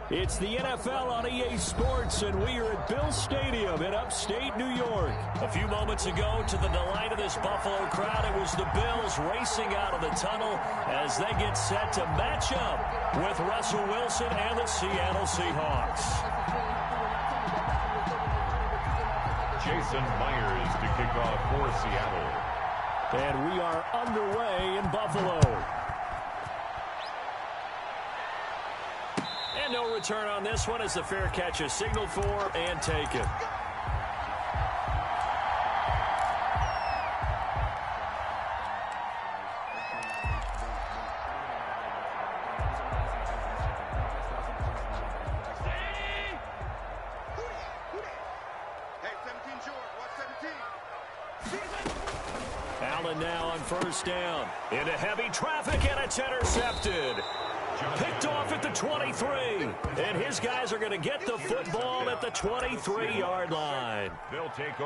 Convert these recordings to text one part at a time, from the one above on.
It's the NFL on EA Sports, and we are at Bill Stadium in upstate New York. A few moments ago, to the delight of this Buffalo crowd, it was the Bills racing out of the tunnel as they get set to match up with Russell Wilson and the Seattle Seahawks. Jason Myers to kick off for Seattle. And we are underway in Buffalo. And no return on this one as the fair catch is signaled for and taken. Allen now on first down. Into heavy traffic, and it's intercepted. Picked off at the 23. And his guys are going to get the football at the 23-yard line.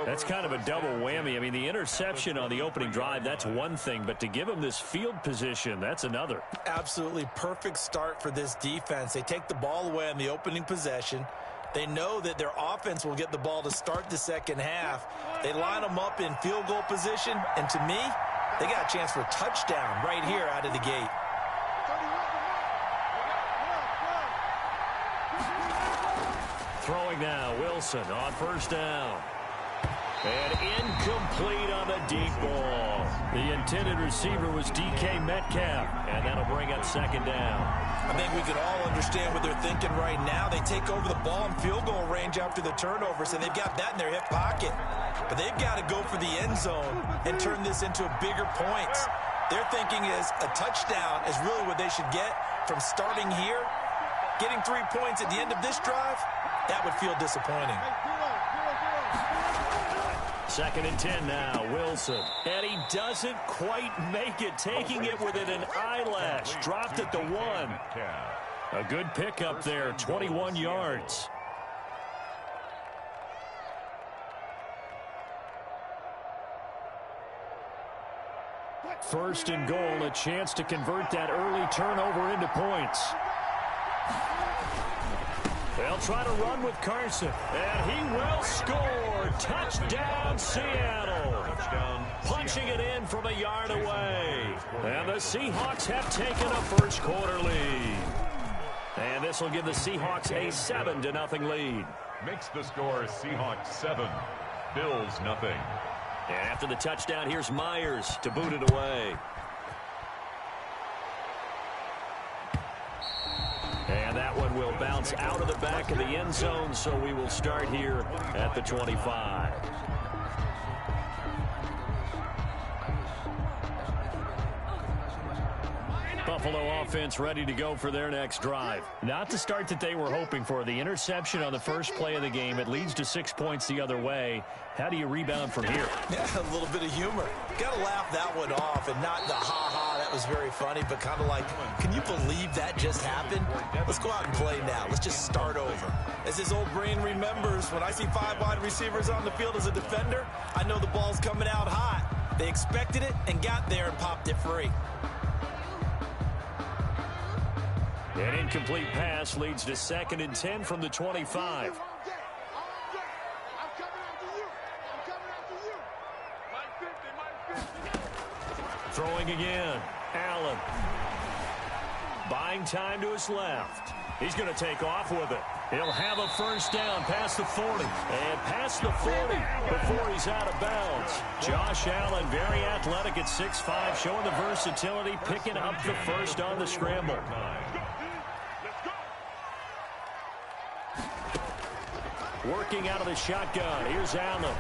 That's kind of a double whammy. I mean, the interception on the opening drive, that's one thing. But to give him this field position, that's another. Absolutely perfect start for this defense. They take the ball away on the opening possession. They know that their offense will get the ball to start the second half. They line them up in field goal position. And to me, they got a chance for a touchdown right here out of the gate. Throwing now, Wilson on first down. And incomplete on the deep ball. The intended receiver was DK Metcalf, and that'll bring up second down. I think we can all understand what they're thinking right now. They take over the ball in field goal range after the turnover, so they've got that in their hip pocket. But they've got to go for the end zone and turn this into bigger points. Their thinking is a touchdown is really what they should get from starting here. Getting 3 points at the end of this drive, that would feel disappointing. Second and 10 now, Wilson. And he doesn't quite make it, taking it within an eyelash. Dropped at the 1. A good pickup there, 21 yards. First and goal, a chance to convert that early turnover into points. They'll try to run with Carson, and he will score. Touchdown, Seattle. Punching it in from a yard away. And the Seahawks have taken a first quarter lead. And this will give the Seahawks a 7-0 lead. Makes the score Seahawks 7, Bills nothing. And after the touchdown, here's Myers to boot it away. And that one will bounce out of the back of the end zone, so we will start here at the 25. Buffalo offense ready to go for their next drive. Not the start that they were hoping for. The interception on the first play of the game. It leads to 6 points the other way. How do you rebound from here? Yeah, a little bit of humor. Got to laugh that one off and not the ha-ha, that was very funny, but kind of like, can you believe that just happened? Let's go out and play now. Let's just start over. As his old brain remembers, when I see 5 wide receivers on the field as a defender, I know the ball's coming out hot. They expected it and got there and popped it free. An incomplete pass leads to second and 10 from the 25. Throwing again. Allen. Buying time to his left. He's going to take off with it. He'll have a first down past the 40. And past the 40 before he's out of bounds. Josh Allen, very athletic at 6'5", showing the versatility, picking up the first on the scramble. Working out of the shotgun. Here's Allen.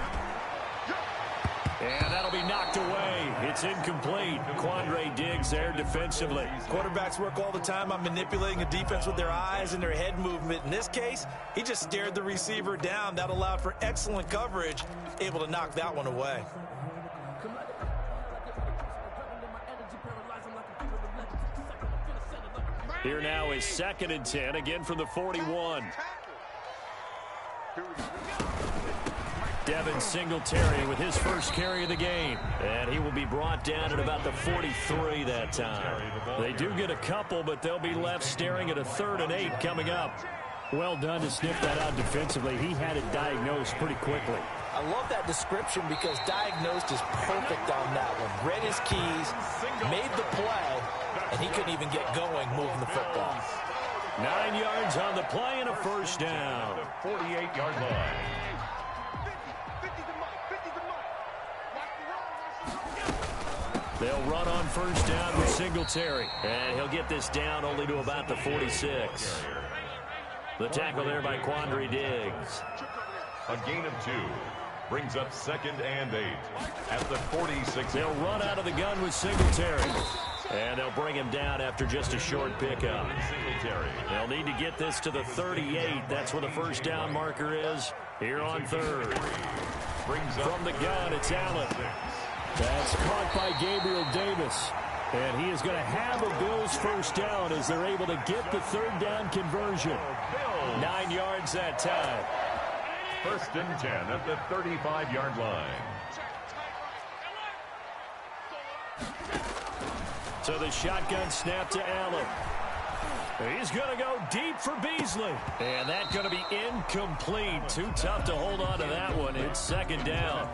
And that'll be knocked away. It's incomplete. Quandre Diggs there defensively. Quarterbacks work all the time on manipulating a defense with their eyes and their head movement. In this case, he just stared the receiver down. That allowed for excellent coverage, able to knock that one away. Here now is second and 10, again from the 41. Devin Singletary with his first carry of the game. And he will be brought down at about the 43 that time. They do get a couple, but they'll be left staring at a 3rd and 8 coming up. Well done to sniff that out defensively. He had it diagnosed pretty quickly. I love that description because diagnosed is perfect on that one. Read his keys, made the play, and he couldn't even get going moving the football. 9 yards on the play and a first down. 48-yard line. They'll run on first down with Singletary. And he'll get this down only to about the 46. The tackle there by Quandre Diggs. A gain of 2. Brings up 2nd and 8 at the 46. They'll run out of the gun with Singletary. And they'll bring him down after just a short pickup. Singletary. They'll need to get this to the 38. That's where the first down marker is here on third. From the gun, it's Allen. That's caught by Gabriel Davis. And he is going to have a Bills first down as they're able to get the third down conversion. 9 yards that time. 1st and 10 at the 35-yard line. So the shotgun snap to Allen. He's going to go deep for Beasley. And that's going to be incomplete. Too tough to hold on to that one. It's 2nd down.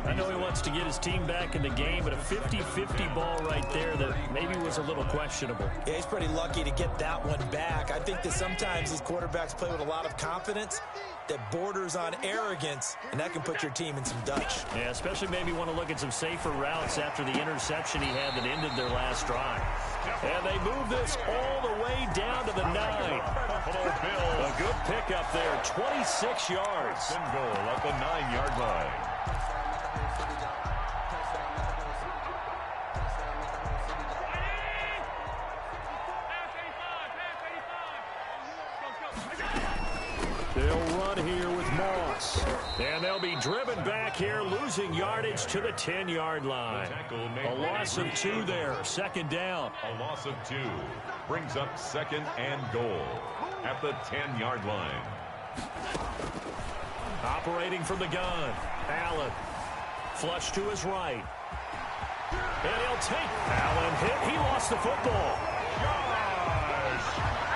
I know he wants to get his team back in the game, but a 50-50 ball right there that maybe was a little questionable. Yeah, he's pretty lucky to get that one back. I think that sometimes these quarterbacks play with a lot of confidence that borders on arrogance, and that can put your team in some Dutch. Yeah, especially maybe want to look at some safer routes after the interception he had that ended their last drive. And they move this all the way down to the 9. A good pickup there, 26 yards. And goal at the 9-yard line. They'll run here with Moss. And they'll be driven back here, losing yardage to the 10-yard line. A loss of 2 there, 2nd down. A loss of 2 brings up 2nd and goal at the 10-yard line. Operating from the gun, Allen. Flush to his right. And he'll take Allen hit. He lost the football.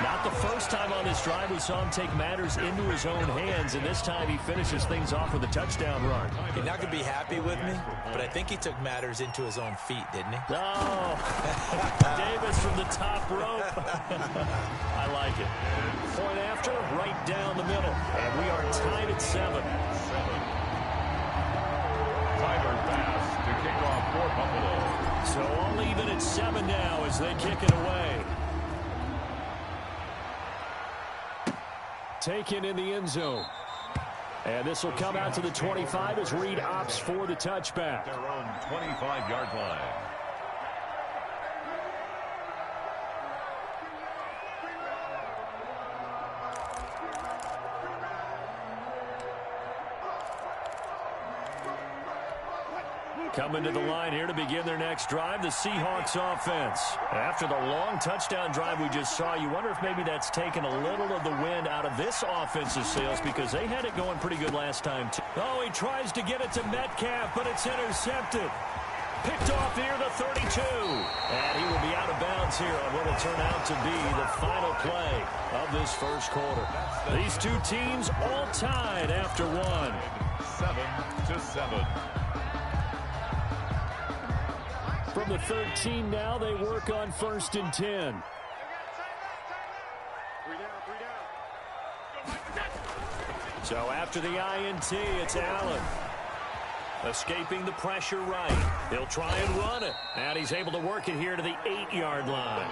Not the first time on this drive we saw him take matters into his own hands, and this time he finishes things off with a touchdown run. You're not going to be happy with me, but I think he took matters into his own feet, didn't he? Oh, Davis from the top rope. I like it. Point after, right down the middle, and we are tied at 7. Tyler pass to kick off for Buffalo. So all even at 7 now as they kick it away. Taken in the end zone. And this will come out to the 25 as Reed opts for the touchback. Their own 25-yard line. Coming to the line here to begin their next drive, the Seahawks offense. After the long touchdown drive we just saw, you wonder if maybe that's taken a little of the wind out of this offensive sails because they had it going pretty good last time, too. Oh, he tries to get it to Metcalf, but it's intercepted. Picked off near the 32. And he will be out of bounds here on what will turn out to be the final play of this first quarter. These two teams all tied after one. 7-7. From the 13 now, they work on 1st and 10. So after the INT, it's Allen. Escaping the pressure right. He'll try and run it. And he's able to work it here to the 8-yard line.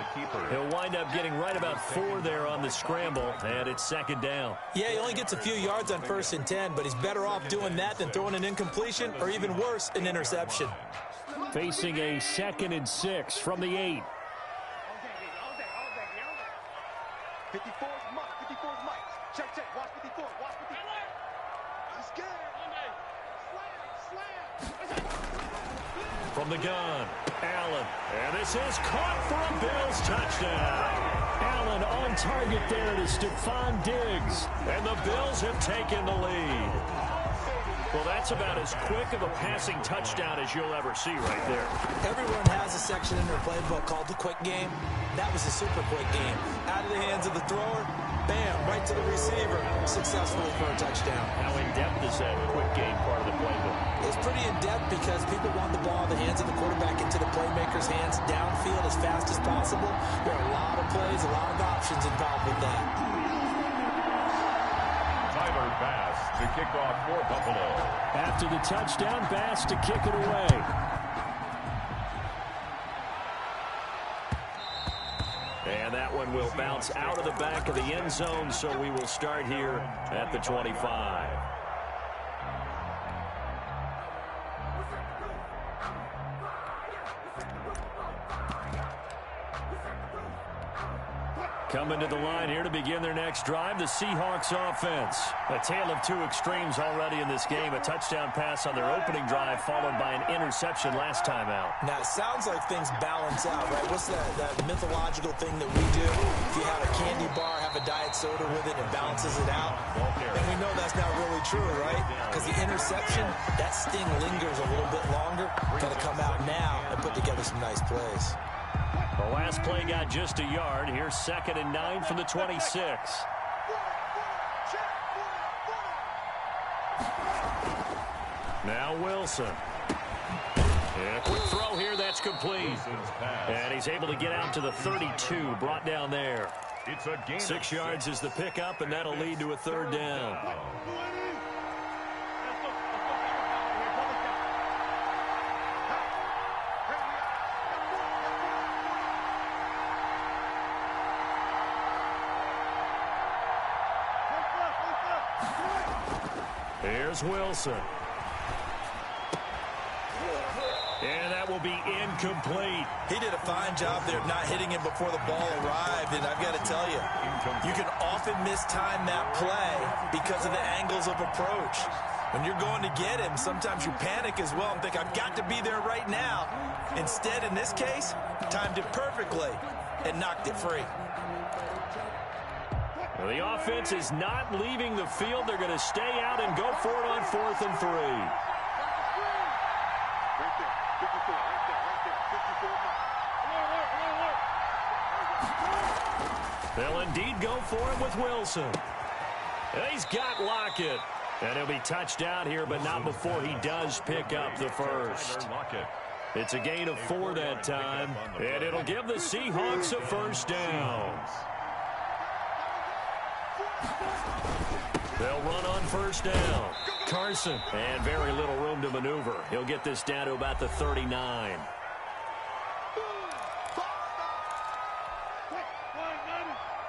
He'll wind up getting right about 4 there on the scramble, and it's 2nd down. Yeah, he only gets a few yards on 1st and 10, but he's better off doing that than throwing an incompletion or even worse, an interception. Facing a 2nd and 6 from the 8. 54 is Mike. 54 is Mike. Check, check. Watch 54. Watch 54. He's scared. Slam. From the gun, Allen. And this is caught for a Bills touchdown. Allen on target there to Stephon Diggs. And the Bills have taken the lead. Well, that's about as quick of a passing touchdown as you'll ever see right there. Everyone has a section in their playbook called the quick game. That was a super quick game. Out of the hands of the thrower, bam, right to the receiver, successfully for a touchdown. How in-depth is that quick game part of the playbook? It's pretty in-depth because people want the ball in the hands of the quarterback into the playmaker's hands downfield as fast as possible. There are a lot of plays, a lot of options involved with that. Bass to kick off for Buffalo. After the touchdown, Bass to kick it away. And that one will bounce out of the back of the end zone, so we will start here at the 25. Coming to the line here to begin their next drive, the Seahawks offense. A tale of two extremes already in this game. A touchdown pass on their opening drive, followed by an interception last time out. Now, it sounds like things balance out, right? What's that mythological thing that we do? If you have a candy bar, have a diet soda with it, it balances it out. And we know that's not really true, right? Because the interception, that sting lingers a little bit longer. Got to come out now and put together some nice plays. The last play got just a yard. Here's 2nd and 9 from the 26. Now Wilson. And a quick throw here, that's complete. And he's able to get out to the 32, brought down there. 6 yards is the pickup, and that'll lead to a 3rd down. Here's Wilson. And that will be incomplete. He did a fine job there of not hitting him before the ball arrived, and I've got to tell you, you can often mistime that play because of the angles of approach. When you're going to get him, sometimes you panic as well and think, I've got to be there right now. Instead, in this case, timed it perfectly and knocked it free. Well, the offense is not leaving the field. They're going to stay out and go for it on 4th and 3. They'll indeed go for it with Wilson. And he's got Lockett. And he'll be touched out here, but not before he does pick up the first. It's a gain of 4 that time, and it'll give the Seahawks a 1st down. They'll run on 1st down. Carson, and very little room to maneuver. He'll get this down to about the 39.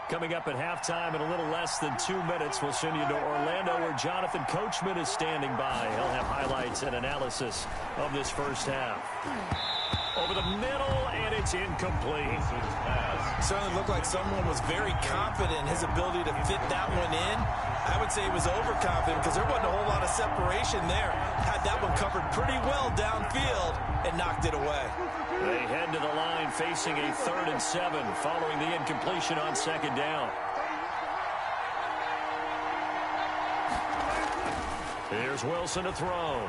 Coming up at halftime in a little less than 2 minutes, we'll send you to Orlando where Jonathan Coachman is standing by. He'll have highlights and analysis of this first half. Over the middle, and it's incomplete. Certainly looked like someone was very confident in his ability to fit that one in. I would say he was overconfident because there wasn't a whole lot of separation there. Had that one covered pretty well downfield and knocked it away. They head to the line facing a 3rd and 7 following the incompletion on 2nd down. Here's Wilson to throw.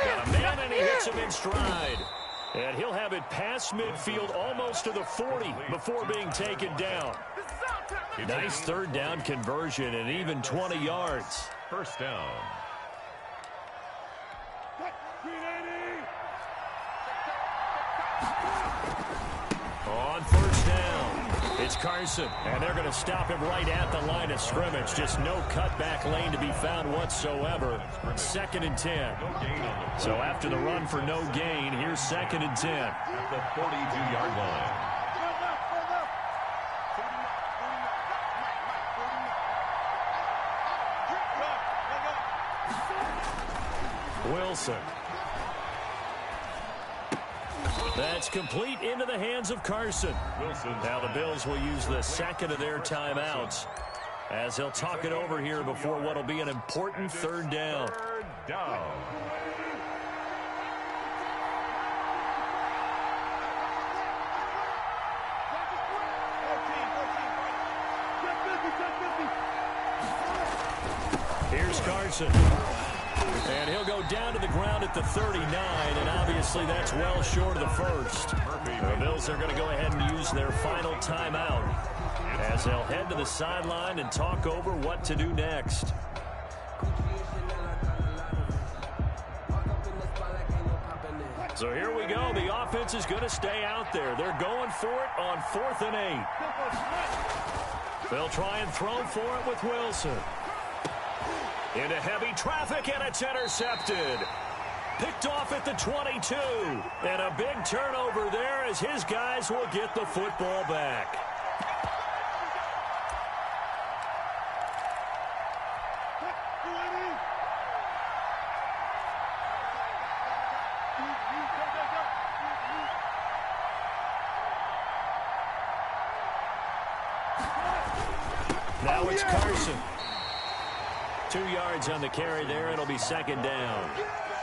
Got a man, and he hits him in stride. And he'll have it past midfield almost to the 40 before being taken down. Nice 3rd down conversion and even 20 yards. 1st down. On 1st down, it's Carson, and they're going to stop him right at the line of scrimmage. Just no cutback lane to be found whatsoever. 2nd and 10. So after the run for no gain, here's 2nd and 10. At the 42-yard line. Wilson. That's complete into the hands of Carson. Now the Bills will use the 2nd of their timeouts as they'll talk it over here before what will be an important 3rd down. Here's Carson. And he'll go down to the ground at the 39, and obviously that's well short of the first. The Bills are going to go ahead and use their final timeout as they'll head to the sideline and talk over what to do next. So here we go. The offense is going to stay out there. They're going for it on 4th and 8. They'll try and throw for it with Wilson. Into heavy traffic, and it's intercepted. Picked off at the 22. And a big turnover there as his guys will get the football back. Now it's Carson. 2 yards on the carry there. It'll be 2nd down.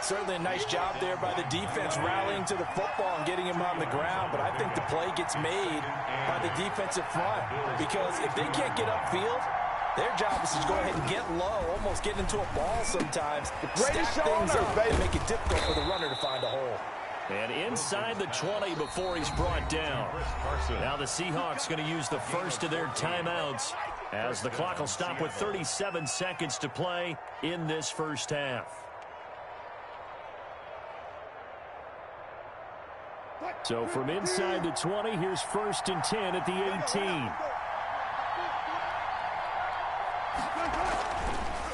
Certainly a nice job there by the defense rallying to the football and getting him on the ground. But I think the play gets made by the defensive front because if they can't get upfield, their job is to go ahead and get low, almost get into a ball sometimes, stack things up, and make it difficult for the runner to find a hole. And inside the 20 before he's brought down. Now the Seahawks going to use the first of their timeouts as the clock will stop with 37 seconds to play in this first half. So from inside the 20, here's 1st and 10 at the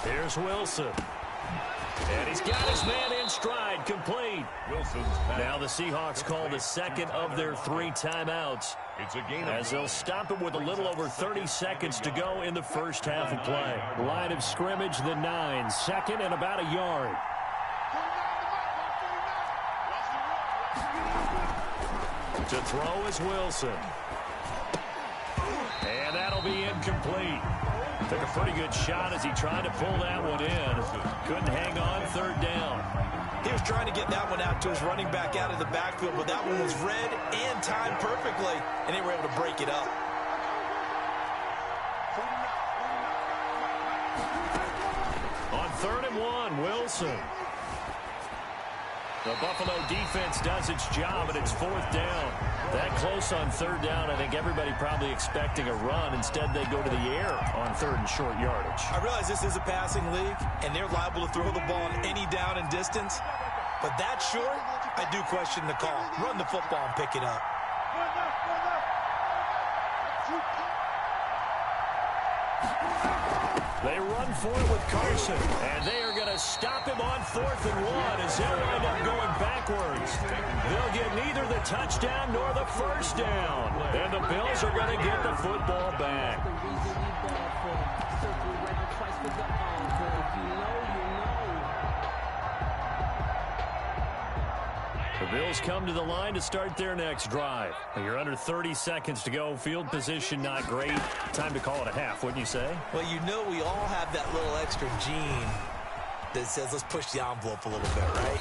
18. Here's Wilson. And he's got his man in stride, complete. Now the Seahawks call the second of their 3 timeouts as they'll stop it with a little over 30 seconds to go in the first half of play. Line of scrimmage, the 9, 2nd and about a yard. To throw is Wilson. And that'll be incomplete. Took a pretty good shot as he tried to pull that one in. Couldn't hang on, 3rd down. He was trying to get that one out to his running back out of the backfield, but that one was read and timed perfectly, and they were able to break it up. On 3rd and 1, Wilson. The Buffalo defense does its job, and it's 4th down. That close on 3rd down, I think everybody probably expecting a run. Instead, they go to the air on 3rd and short yardage. I realize this is a passing league, and they're liable to throw the ball on any down and distance. But that short, I do question the call. Run the football and pick it up. They run for it with Carson, and they are going to stop him on 4th and 1 as they'll wind up going backwards. They'll get neither the touchdown nor the first down, and the Bills are going to get the football back. The Bills come to the line to start their next drive. You're under 30 seconds to go. Field position not great. Time to call it a half, wouldn't you say? Well, you know we all have that little extra gene that says let's push the envelope a little bit, right?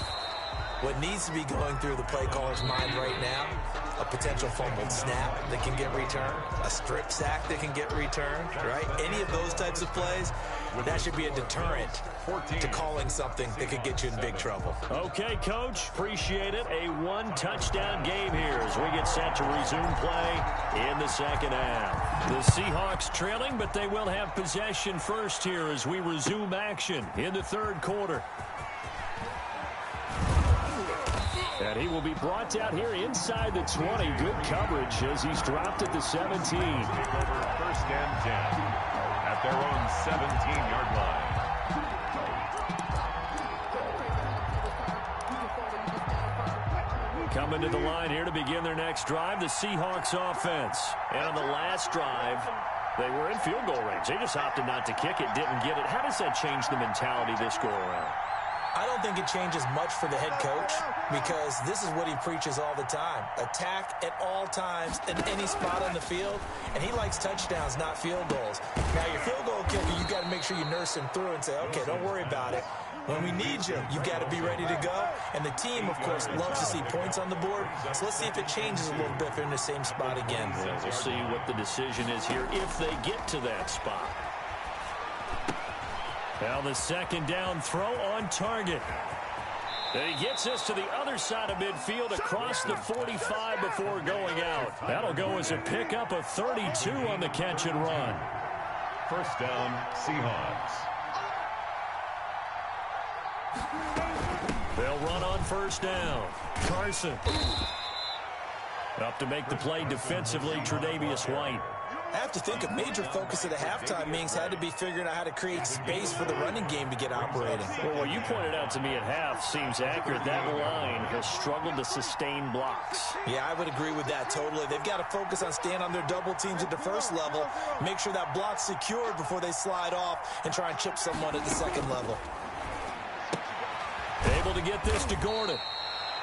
What needs to be going through the play caller's mind right now, a potential fumbled snap that can get returned, a strip sack that can get returned, right? Any of those types of plays, that should be a deterrent to calling something that could get you in big trouble. Okay, Coach. Appreciate it. A 1-touchdown game here as we get set to resume play in the second half. The Seahawks trailing, but they will have possession first here as we resume action in the 3rd quarter. And he will be brought down here inside the 20. Good coverage as he's dropped at the 17. 1st and 10 at their own 17-yard line. Coming to the line here to begin their next drive, the Seahawks offense. And on the last drive, they were in field goal range. They just opted not to kick it, didn't get it. How does that change the mentality this go around? I don't think it changes much for the head coach because this is what he preaches all the time. Attack at all times in any spot on the field, and he likes touchdowns, not field goals. Now, your field goal kicker, you've got to make sure you nurse him through and say, okay, don't worry about it. When we need you, you've got to be ready to go. And the team, of course, loves to see points on the board. So let's see if it changes a little bit if they're in the same spot again. We'll see what the decision is here if they get to that spot. Now the second down throw on target. And he gets us to the other side of midfield across the 45 before going out. That'll go as a pickup of 32 on the catch and run. First down, Seahawks. They'll run on first down. Carson. Up to make the play defensively, Tre'Davious White. I have to think a major focus of the halftime meetings had to be figuring out how to create space for the running game to get operating. Well, what you pointed out to me at half seems accurate. That line has struggled to sustain blocks. Yeah, I would agree with that totally. They've got to focus on staying on their double teams at the first level, make sure that block's secured before they slide off and try and chip someone at the second level. Able to get this to Gordon.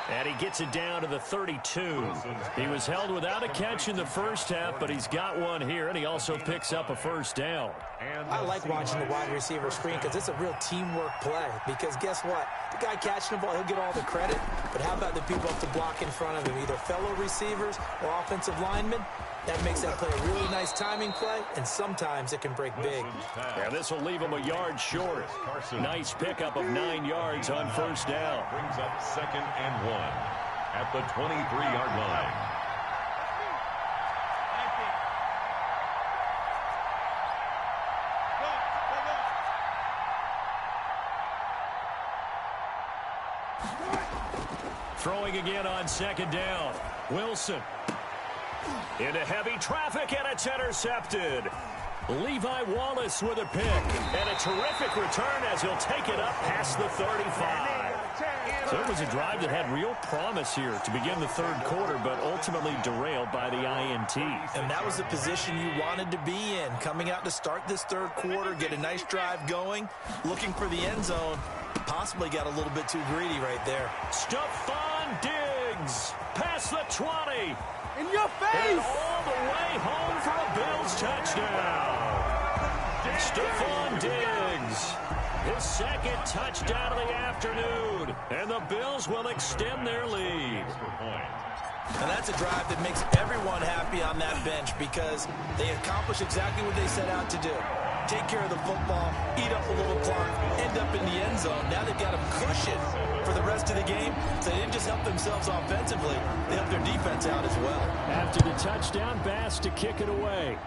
And he gets it down to the 32. He was held without a catch in the first half, but he's got one here, and he also picks up a first down. I like watching the wide receiver screen because it's a real teamwork play. Because guess what? The guy catching the ball, he'll get all the credit. But how about the people up to block in front of him, either fellow receivers or offensive linemen? That makes that play a really nice timing play, and sometimes it can break big. Yeah, this will leave him a yard short. Nice pickup of 9 yards on first down. Brings up second and 1 at the 23-yard line. Throwing again on second down. Wilson. Into heavy traffic, and it's intercepted. Levi Wallace with a pick. And a terrific return as he'll take it up past the 35. So it was a drive that had real promise here to begin the third quarter, but ultimately derailed by the INT. And that was the position you wanted to be in. Coming out to start this third quarter, get a nice drive going, looking for the end zone. Possibly got a little bit too greedy right there. Stephon Diggs past the 20. In your face! And all the way home for a Bills touchdown. Stephon Diggs, his second touchdown of the afternoon. And the Bills will extend their lead. And that's a drive that makes everyone happy on that bench because they accomplish exactly what they set out to do. Take care of the football, eat up a little clock, end up in the end zone. Now they've got a cushion for the rest of the game. So they didn't just help themselves offensively, they helped their defense out as well. After the touchdown, Bass to kick it away.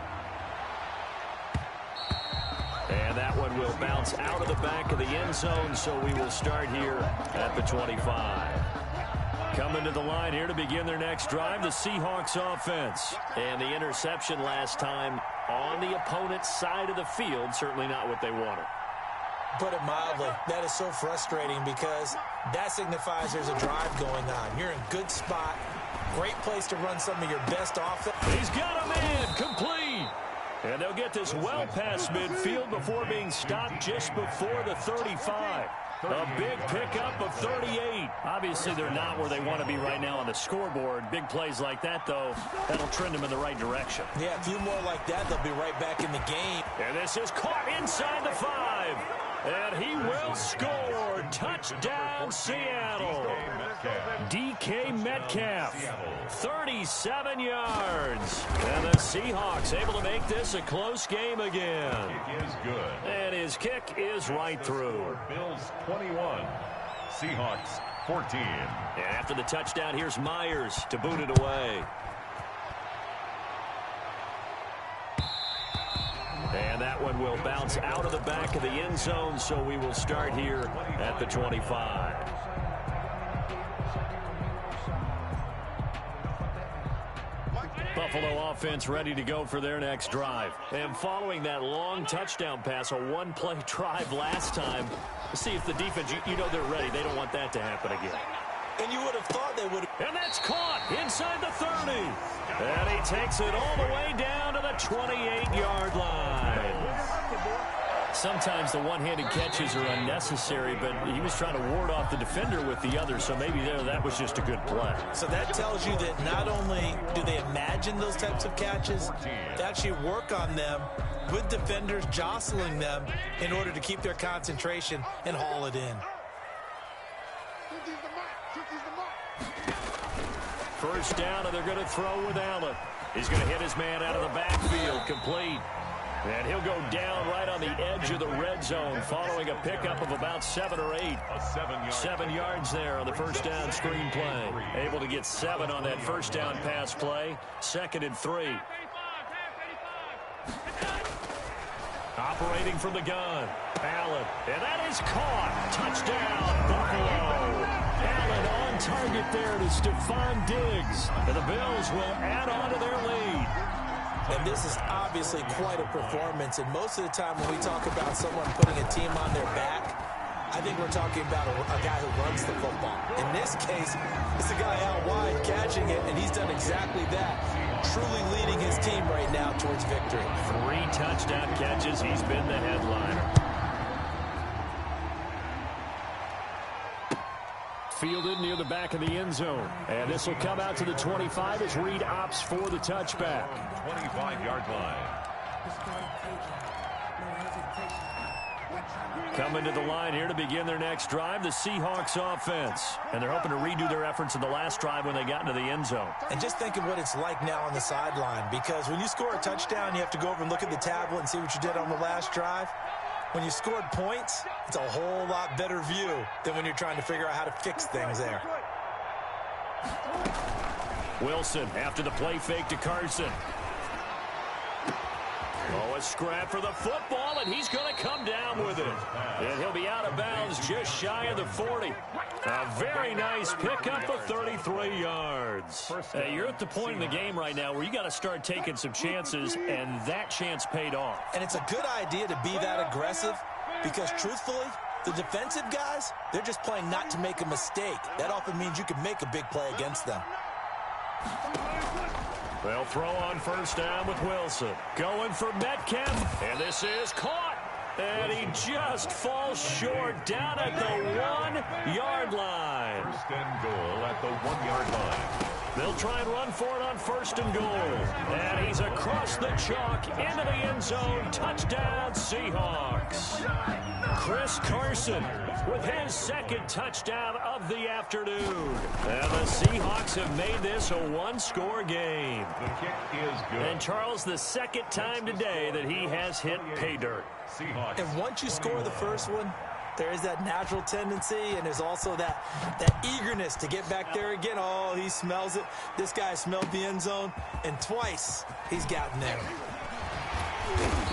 And that one will bounce out of the back of the end zone, so we will start here at the 25. Coming to the line here to begin their next drive, the Seahawks offense. And the interception last time on the opponent's side of the field, certainly not what they wanted. Put it mildly, that is so frustrating because that signifies there's a drive going on. You're in a good spot, great place to run some of your best offense. He's got a man, complete. And they'll get this well past midfield before being stopped just before the 35. A big pickup of 38. Obviously, they're not where they want to be right now on the scoreboard. Big plays like that, though, that'll trend them in the right direction. Yeah, a few more like that, they'll be right back in the game. And this is caught inside the 5. And he will score. Touchdown, Seattle. DK Metcalf, 37 yards. And the Seahawks able to make this a close game again. It is good. And his kick is right through. Bills 21, Seahawks 14. And after the touchdown, here's Myers to boot it away. And that one will bounce out of the back of the end zone, so we will start here at the 25. Buffalo offense ready to go for their next drive. And following that long touchdown pass, a one-play drive last time, see if the defense, you know they're ready. They don't want that to happen again. And you would have thought they would have. And that's caught inside the 30. And he takes it all the way down to the 28-yard line. Sometimes the one-handed catches are unnecessary, but he was trying to ward off the defender with the other, so maybe that was just a good play. So that tells you that not only do they imagine those types of catches, they actually work on them with defenders jostling them in order to keep their concentration and haul it in. First down, and they're going to throw with Allen. He's going to hit his man out of the backfield, complete. And he'll go down right on the edge of the red zone following a pickup of about 7 or 8. 7 yards there on the first down screen play. Able to get 7 on that first down pass play. 2nd and 3. Operating from the gun. Allen. And that is caught. Touchdown, Buffalo. Allen on target there to Stephon Diggs. And the Bills will add on to their lead. And this is obviously quite a performance. And most of the time when we talk about someone putting a team on their back, I think we're talking about a guy who runs the football. In this case, it's a guy out wide catching it, and he's done exactly that. Truly leading his team right now towards victory. 3 touchdown catches. He's been the headliner. Fielded near the back of the end zone. And this will come out to the 25 as Reed opts for the touchback. 25-yard line. Coming to the line here to begin their next drive, the Seahawks offense. And they're hoping to redo their efforts in the last drive when they got into the end zone. And just think of what it's like now on the sideline, because when you score a touchdown, you have to go over and look at the tablet and see what you did on the last drive. When you scored points, it's a whole lot better view than when you're trying to figure out how to fix things there. Wilson after the play fake to Carson. Oh, a scrap for the football, and he's going to come down with it. And he'll be out of bounds just shy of the 40. A very nice pickup of 33 yards. Hey, you're at the point in the game right now where you got to start taking some chances, and that chance paid off. And it's a good idea to be that aggressive because, truthfully, the defensive guys, they're just playing not to make a mistake. That often means you can make a big play against them. They'll throw on first down with Wilson. Going for Metcalf, and this is caught. And he just falls short down at the 1-yard line. First and goal at the 1-yard line. They'll try and run for it on first and goal. And he's across the chalk into the end zone. Touchdown, Seahawks. Chris Carson with his 2nd touchdown of the afternoon. And the Seahawks have made this a 1-score game. The kick is good. And Charles, the 2nd time today that he has hit pay dirt. Seahawks. And once you score the first one, there is that natural tendency, and there's also that eagerness to get back there again. Oh, he smells it. This guy smelled the end zone, and twice he's gotten there.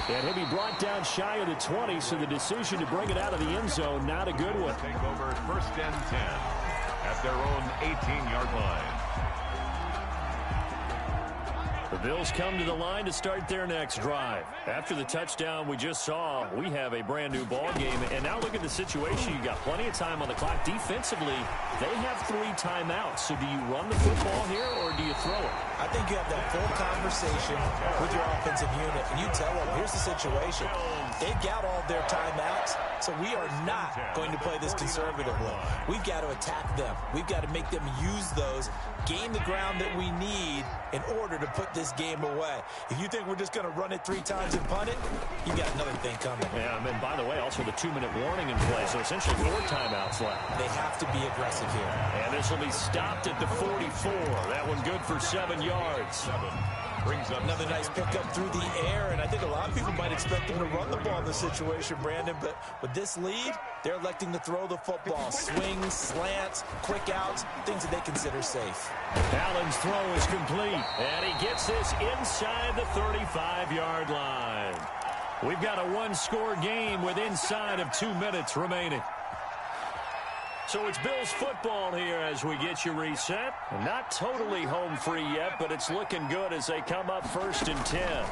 And he'll be brought down shy of the 20, so the decision to bring it out of the end zone, not a good one. Take over first and 10 at their own 18-yard line. The Bills come to the line to start their next drive. After the touchdown we just saw, we have a brand new ball game. And now look at the situation. You got plenty of time on the clock. Defensively, they have 3 timeouts. So do you run the football here or do you throw it? I think you have that full conversation with your offensive unit, and you tell them, here's the situation. They've got all their timeouts, so we are not going to play this conservatively. We've got to attack them. We've got to make them use those, gain the ground that we need in order to put this game away. If you think we're just going to run it 3 times and punt it, you got another thing coming. Yeah, and by the way, also the 2-minute warning in play, so essentially 4 timeouts left. They have to be aggressive here. And this will be stopped at the 44. That one good for 7 yards. Brings up another nice pickup through the air, and I think a lot of people might expect them to run the ball in this situation, Brandon, but with this lead, they're electing to throw the football. Swings, slants, quick outs, things that they consider safe. Allen's throw is complete, and he gets this inside the 35-yard line. We've got a 1-score game with inside of 2 minutes remaining. So it's Bills football here as we get you reset. Not totally home free yet, but it's looking good as they come up first and 10.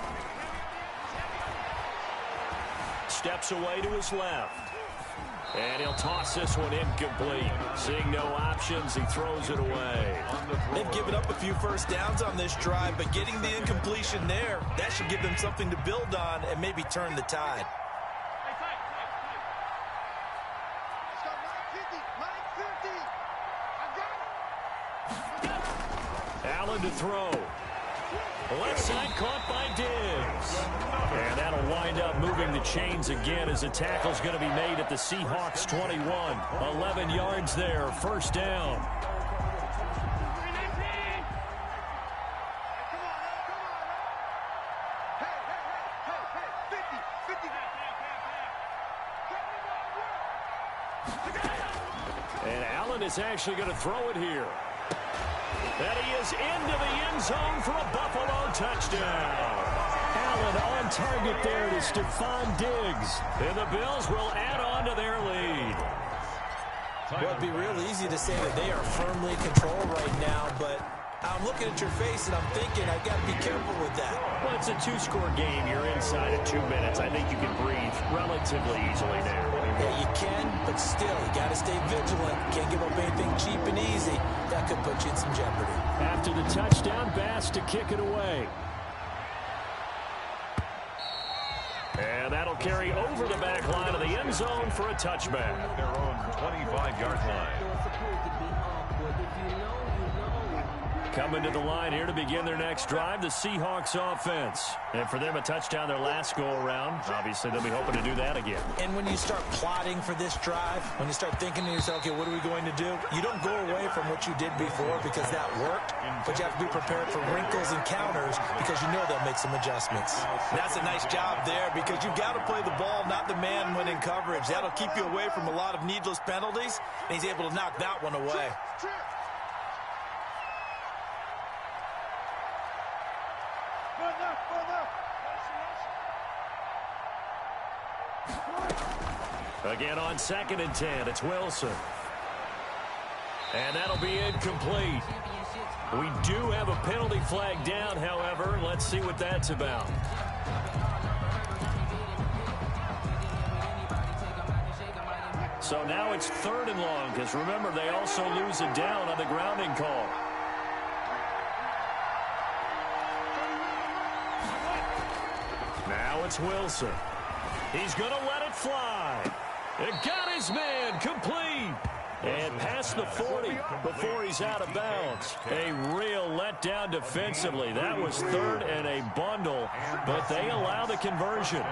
Steps away to his left. And he'll toss this one incomplete. Seeing no options, he throws it away. They've given up a few first downs on this drive, but getting the incompletion there, that should give them something to build on and maybe turn the tide. Allen to throw. Left side caught by Diggs. And that'll wind up moving the chains again as the tackle's going to be made at the Seahawks 21. 11 yards there, first down. Allen is actually going to throw it here. And he is into the end zone for a Buffalo touchdown. Allen on target there to Stephon Diggs. And the Bills will add on to their lead. Well, it'd be real easy to say that they are firmly in control right now, but I'm looking at your face and I'm thinking I've got to be careful with that. Well, it's a two-score game. You're inside of 2 minutes. I think you can breathe relatively easily now. Yeah, you can, but still, you got to stay vigilant. Can't give up anything cheap and easy. That could put you in some jeopardy. After the touchdown, Bass to kick it away. And that'll carry over the back line of the end zone for a touchback. Their own 25-yard line. Coming to the line here to begin their next drive, the Seahawks offense. And for them, a touchdown their last go-around. Obviously, they'll be hoping to do that again. And when you start plotting for this drive, when you start thinking to yourself, okay, what are we going to do? You don't go away from what you did before because that worked, but you have to be prepared for wrinkles and counters because you know they'll make some adjustments. That's a nice job there because you've got to play the ball, not the man when in coverage. That'll keep you away from a lot of needless penalties, and he's able to knock that one away. Again on 2nd and 10, it's Wilson. And that'll be incomplete. We do have a penalty flag down, however. Let's see what that's about. So now it's 3rd and long, because remember, they also lose it down on the grounding call. Now it's Wilson. He's going to let it fly. It got his man complete. And past the 40 before he's out of bounds. A real letdown defensively. That was 3rd and a bundle, but they allow the conversion.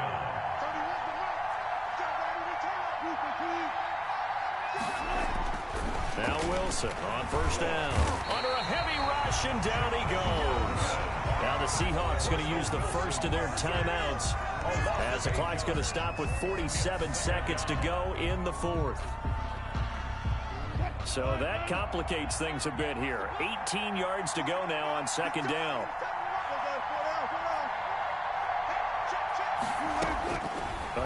Now Wilson on 1st down. Under a heavy rush, and down he goes. Now the Seahawks going to use the first of their timeouts as the clock's going to stop with 47 seconds to go in the 4th. So that complicates things a bit here. 18 yards to go now on 2nd down.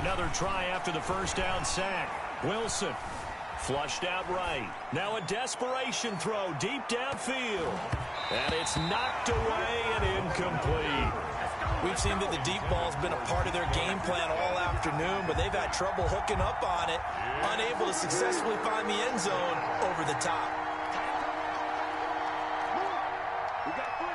Another try after the 1st down sack. Wilson flushed out right. Now a desperation throw deep downfield. And it's knocked away and incomplete. We've seen that the deep ball's been a part of their game plan all afternoon, but they've had trouble hooking up on it, unable to successfully find the end zone over the top. We got three.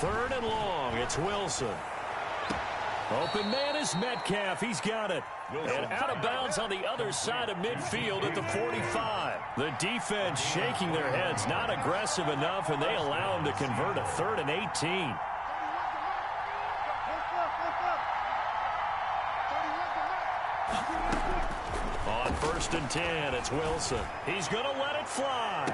3rd and long, it's Wilson. Open man is Metcalf. He's got it. And out of bounds on the other side of midfield at the 45. The defense shaking their heads, not aggressive enough, and they allow him to convert a 3rd and 18. On 1st and 10, it's Wilson. He's going to let it fly.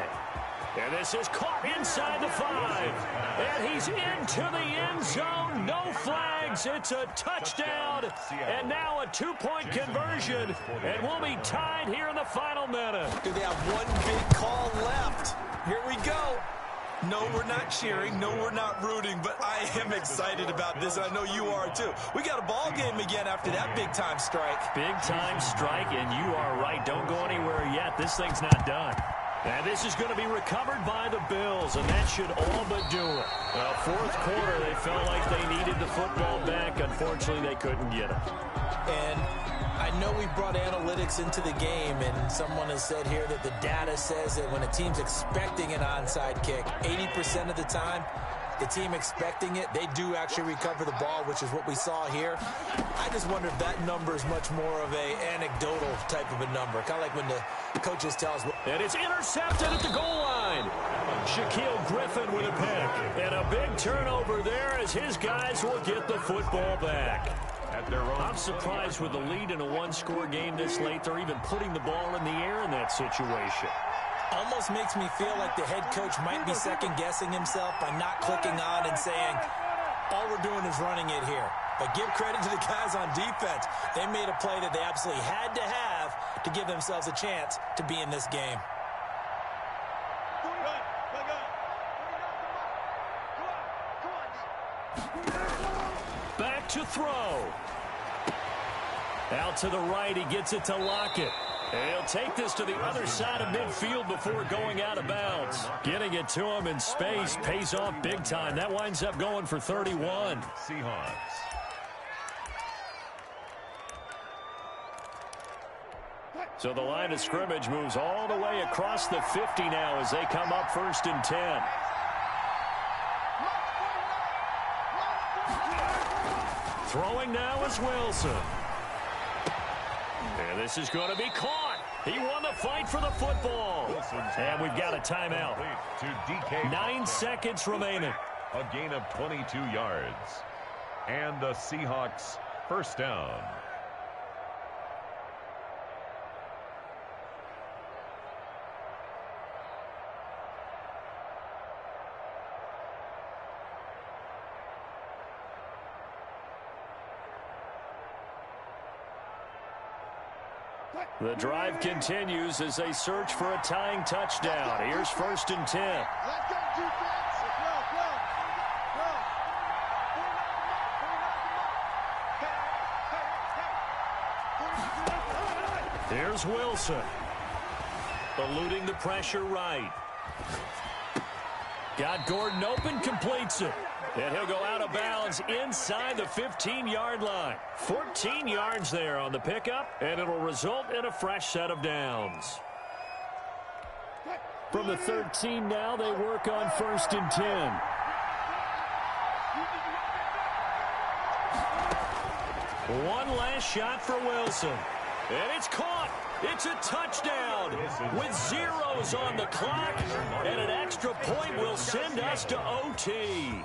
And this is caught inside the 5. And he's into the end zone. No flags. It's a touchdown. And now a 2-point conversion. And we'll be tied here in the final minute. Do they have one big call left? Here we go. No, we're not cheering. No, we're not rooting. But I am excited about this. I know you are, too. We got a ball game again after that big-time strike. Big-time strike, and you are right. Don't go anywhere yet. This thing's not done. And this is going to be recovered by the Bills, and that should all but do it. 4th quarter, they felt like they needed the football back. Unfortunately, they couldn't get it. And I know we brought analytics into the game, and someone has said here that the data says that when a team's expecting an onside kick, 80% of the time, the team expecting it, they do actually recover the ball, which is what we saw here. I just wonder if that number is much more of a anecdotal type of a number, kind of like when the coaches tell us. And it's intercepted at the goal line. Shaquille Griffin with a pick. And a big turnover there as his guys will get the football back. I'm surprised with the lead in a 1-score game this late, they're even putting the ball in the air in that situation. Almost makes me feel like the head coach might be second-guessing himself by not clicking on and saying, all we're doing is running it here. But give credit to the guys on defense. They made a play that they absolutely had to have to give themselves a chance to be in this game. Back to throw. Out to the right, he gets it to Lockett. He'll take this to the other side of midfield before going out of bounds. Getting it to him in space pays off big time. That winds up going for 31. Seahawks. So the line of scrimmage moves all the way across the 50 now as they come up 1st and 10. Throwing now is Wilson. And this is going to be caught. He won the fight for the football. And we've got a timeout. 9 seconds remaining. A gain of 22 yards. And the Seahawks first down. The drive continues as they search for a tying touchdown. Here's 1st and 10. Let's go, defense. Go. Here's Wilson. Eluding the pressure right. Got Gordon open, completes it. And he'll go out of bounds inside the 15-yard line. 14 yards there on the pickup, and it'll result in a fresh set of downs. From the 13 now, they work on 1st and 10. One last shot for Wilson. And it's caught. It's a touchdown with zeros on the clock. And an extra point will send us to OT.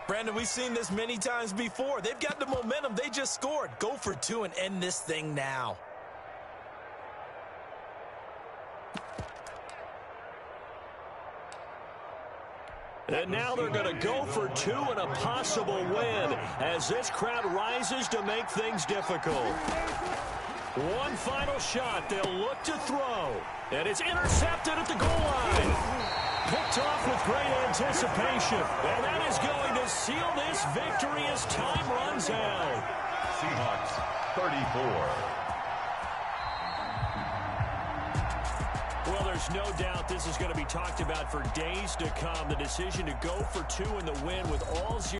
Brandon, we've seen this many times before. They've got the momentum. They just scored. Go for 2 and end this thing now. And now they're going to go for 2 and a possible win as this crowd rises to make things difficult. One final shot. They'll look to throw. And it's intercepted at the goal line. Picked off with great anticipation. And that is going to seal this victory as time runs out. Seahawks 34. Well, there's no doubt this is going to be talked about for days to come. The decision to go for 2 in the win with all 0.